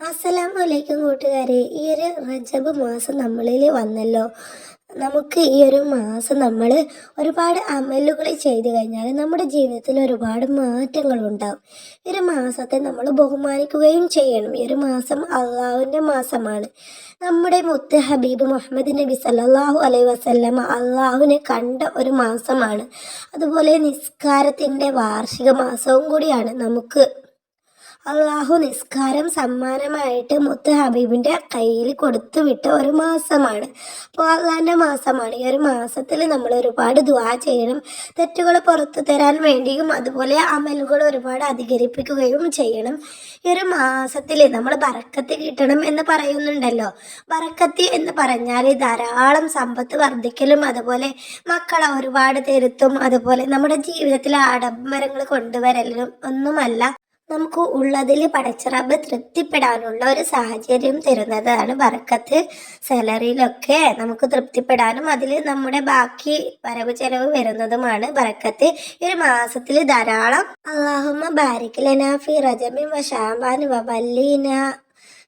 അസ്സലാമലൈക്കും കൂട്ടുകാരെ. ഈ ഒരു റജബ് മാസം നമ്മളിൽ വന്നല്ലോ. നമുക്ക് ഈ ഒരു മാസം നമ്മൾ ഒരുപാട് അമലുകൾ ചെയ്തു കഴിഞ്ഞാൽ നമ്മുടെ ജീവിതത്തിൽ ഒരുപാട് മാറ്റങ്ങൾ ഉണ്ടാവും. ഈ ഒരു മാസത്തെ നമ്മൾ ബഹുമാനിക്കുകയും ചെയ്യണം. ഈ ഒരു മാസം അള്ളാഹുവിൻ്റെ മാസമാണ്. നമ്മുടെ മുത്ത് ഹബീബ് മുഹമ്മദ് നബി സല്ലല്ലാഹു അലൈഹി വസല്ലമ അള്ളാഹുവിനെ കണ്ട ഒരു മാസമാണ്. അതുപോലെ നിസ്കാരത്തിൻ്റെ വാർഷിക മാസവും കൂടിയാണ്. നമുക്ക് അള്ളാഹു നിസ്കാരം സമ്മാനമായിട്ട് മുത്ത് ഹബീബിൻ്റെ കയ്യിൽ കൊടുത്തു വിട്ട ഒരു മാസമാണ്. അപ്പോൾ അള്ളാഹിൻ്റെ മാസമാണ്. ഈ ഒരു മാസത്തിൽ നമ്മൾ ഒരുപാട് ദുആ ചെയ്യണം. തെറ്റുകൾ പുറത്തു തരാൻ വേണ്ടിയും അതുപോലെ അമലുകൾ ഒരുപാട് അധികരിപ്പിക്കുകയും ചെയ്യണം. ഈ ഒരു മാസത്തിൽ നമ്മൾ ബറക്കത്ത് കിട്ടണം എന്ന് പറയുന്നുണ്ടല്ലോ. ബറക്കത്ത് എന്ന് പറഞ്ഞാൽ ധാരാളം സമ്പത്ത് വർദ്ധിക്കലും അതുപോലെ മക്കളെ ഒരുപാട് തിരുത്തും അതുപോലെ നമ്മുടെ ജീവിതത്തിൽ ആഡംബരങ്ങൾ കൊണ്ടുവരലും ഒന്നുമല്ല. നമുക്ക് ഉള്ളതിൽ പടച്ച റബ്ബ് തൃപ്തിപ്പെടാനുള്ള ഒരു സാഹചര്യം തരുന്നതാണ് ബറക്കത്ത്. സാലറിയിലൊക്കെ നമുക്ക് തൃപ്തിപ്പെടാനും അതിൽ നമ്മുടെ ബാക്കി വരവ് ചെലവ് വരുന്നതുമാണ് ബറക്കത്ത്. ഈ ഒരു മാസത്തിൽ ധാരാളം അല്ലാഹുമ്മ ബാരിക് ലനാ ഫി റജബിൻ വ ശഅബാൻ വ ബല്ലീന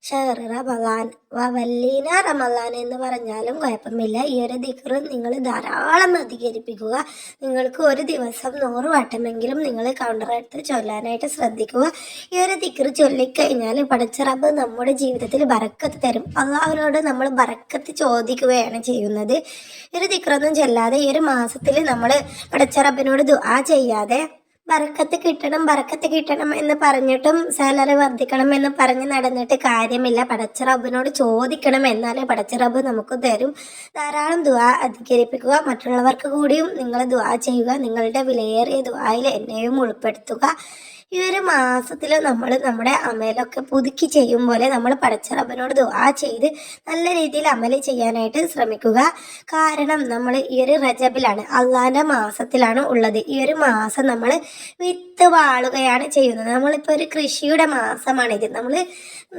ഷഹ്റ് റമളാൻ വല്ലീന റമളാൻ എന്ന് പറഞ്ഞാലും കുഴപ്പമില്ല. ഈ ഒരു ദിക്റ് നിങ്ങൾ ധാരാളം അധികരിപ്പിക്കുക. നിങ്ങൾക്ക് ഒരു ദിവസം 100 വട്ടമെങ്കിലും നിങ്ങൾ കൗണ്ടറെടുത്ത് ചൊല്ലാനായിട്ട് ശ്രദ്ധിക്കുക. ഈ ഒരു ദിക്റ് ചൊല്ലിക്കഴിഞ്ഞാൽ പടച്ച റബ്ബ് നമ്മുടെ ജീവിതത്തിൽ ബറക്കത്ത് തരും. അള്ളാഹുവിനോട് നമ്മൾ ബറക്കത്ത് ചോദിക്കുകയാണ് ചെയ്യുന്നത്. ഈ ഒരു ദിക്റൊന്നും ചൊല്ലാതെ ഈ ഒരു മാസത്തിൽ നമ്മൾ പടച്ച റബ്ബിനോട് ദുആ ചെയ്യാതെ ബറക്കത്ത് കിട്ടണം എന്ന് പറഞ്ഞിട്ടും സാലറി വർദ്ധിക്കണം എന്ന് പറഞ്ഞ് നടന്നിട്ട് കാര്യമില്ല. പടച്ച റബ്ബിനോട് ചോദിക്കണം, എന്നാലേ പടച്ച റബ്ബ് നമുക്ക് തരും. ധാരാളം ദുആ അധികരിപ്പിക്കുക. മറ്റുള്ളവർക്ക് കൂടിയും നിങ്ങൾ ദുആ ചെയ്യുക. നിങ്ങളുടെ വിലയേറിയ ദുആയിൽ എന്നെയും ഉൾപ്പെടുത്തുക. ഈ ഒരു മാസത്തിൽ നമ്മൾ നമ്മുടെ അമലൊക്കെ പുതുക്കി ചെയ്യും പോലെ നമ്മൾ പടച്ച റബ്ബിനോട് ദുആ ചെയ്ത് നല്ല രീതിയിൽ അമല് ചെയ്യാനായിട്ട് ശ്രമിക്കുക. കാരണം നമ്മൾ ഈ ഒരു റജബിലാണ്, അള്ളാഹിൻ്റെ മാസത്തിലാണ് ഉള്ളത്. ഈ ഒരു മാസം നമ്മൾ വിത്ത് വാളുകയാണ് ചെയ്യുന്നത്. നമ്മളിപ്പോൾ ഒരു കൃഷിയുടെ മാസമാണിത്. നമ്മൾ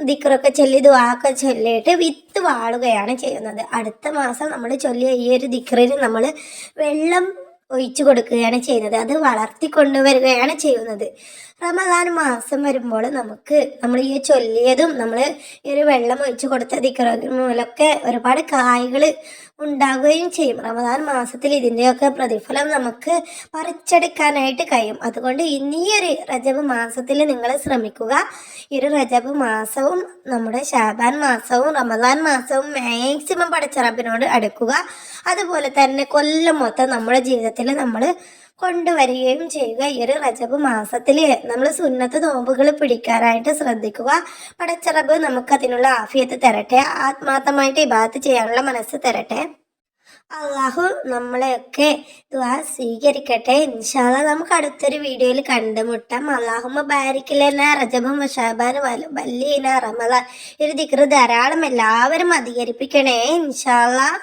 ദിക്റൊക്കെ ചൊല്ലി ദുആക്കെ ചൊല്ലിയിട്ട് വിത്ത് വാളുകയാണ് ചെയ്യുന്നത്. അടുത്ത മാസം നമ്മൾ ചൊല്ലിയ ഈ ഒരു ദിക്റിന് നമ്മൾ വെള്ളം ഒഴിച്ചു കൊടുക്കുകയാണ് ചെയ്യുന്നത്. അത് വളർത്തിക്കൊണ്ടുവരികയാണ് ചെയ്യുന്നത്. റമദാൻ മാസം വരുമ്പോൾ നമ്മൾ ഈ ചൊല്ലിയതും നമ്മൾ ഈ ഒരു വെള്ളം ഒഴിച്ചു കൊടുത്ത ദിക്റൊക്കെ ഒരുപാട് കായ്കൾ ഉണ്ടാവുകയും ചെയ്യും. റമദാൻ മാസത്തിൽ ഇതിൻ്റെയൊക്കെ പ്രതിഫലം നമുക്ക് പറിച്ചെടുക്കാനായിട്ട് കഴിയും. അതുകൊണ്ട് ഈ ഒരു റജബ് മാസത്തിൽ നിങ്ങൾ ശ്രമിക്കുക. ഈ ഒരു റജബ് മാസവും നമ്മുടെ ശഅബാൻ മാസവും റമദാൻ മാസവും മാക്സിമം പടച്ച റബ്ബിനോട് അടുക്കുക. അതുപോലെ തന്നെ കൊല്ലം മൊത്തം നമ്മുടെ ജീവിതത്തിൽ നമ്മൾ കൊണ്ടുവരികയും ചെയ്യുക. ഈ ഒരു റജബ് മാസത്തിൽ നമ്മൾ സുന്നത്ത് നോമ്പുകൾ പിടിക്കാനായിട്ട് ശ്രദ്ധിക്കുക. പടച്ച റബ്ബ് നമുക്കതിനുള്ള ആഫിയത്ത് തരട്ടെ. ആത്മാർത്ഥമായിട്ട് ഇബാദത്ത് ചെയ്യാനുള്ള മനസ്സ് തരട്ടെ. അള്ളാഹു നമ്മളെയൊക്കെ ദുആ സ്വീകരിക്കട്ടെ. ഇൻഷാ അല്ലാഹ് നമുക്ക് അടുത്തൊരു വീഡിയോയിൽ കണ്ടുമുട്ടാം. അല്ലാഹുമ്മ ബാരിക് ലനാ റജബൻ വ ശഅബാൻ വ ബല്ലിനാ റമളാൻ. ഒരു ദിക്ർ ധാരാളം എല്ലാവരും അധികരിപ്പിക്കണേ ഇൻഷാ അല്ലാഹ്.